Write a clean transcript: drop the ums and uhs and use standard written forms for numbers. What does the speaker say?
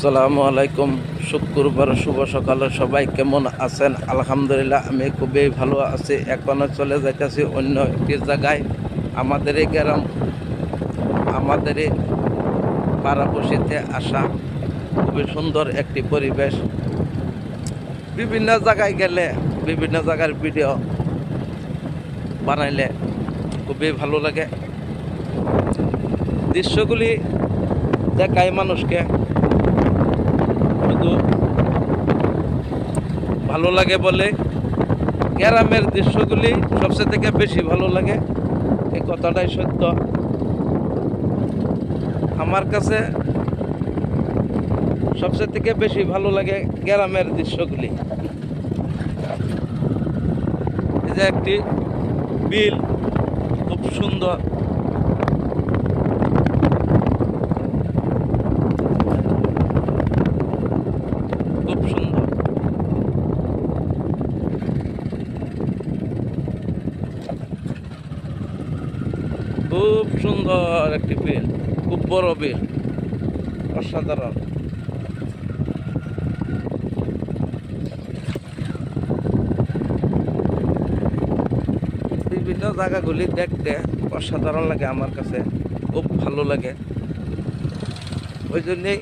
আসসালামু আলাইকুম। শুক্রবার শুভ সকালে সবাই কেমন আছেন? আলহামদুলিল্লাহ আমি খুবই ভালো আছি। এখনও চলে যাইতেছি অন্য একটি জায়গায়। আমাদের এই গ্রাম, আমাদের এই পাড়াপড়শিতে আসা খুবই সুন্দর একটি পরিবেশ। বিভিন্ন জায়গায় গেলে বিভিন্ন জায়গার ভিডিও বানাইলে খুবই ভালো লাগে। দৃশ্যগুলি দেখায় মানুষকে, শুধু ভালো লাগে বলে গ্রামের দৃশ্যগুলি সবচেয়ে থেকে বেশি ভালো লাগে। এই কথাটাই সত্য। আমার কাছে সবচেয়ে থেকে বেশি ভালো লাগে গ্রামের দৃশ্যগুলি। এই যে একটি বিল, খুব সুন্দর। খুব সুন্দর। খুব সুন্দর একটি বিল, খুব বড় বিল, অসাধারণ। বিভিন্ন জায়গাগুলি দেখতে অসাধারণ লাগে, আমার কাছে খুব ভালো লাগে। ওই জন্যেই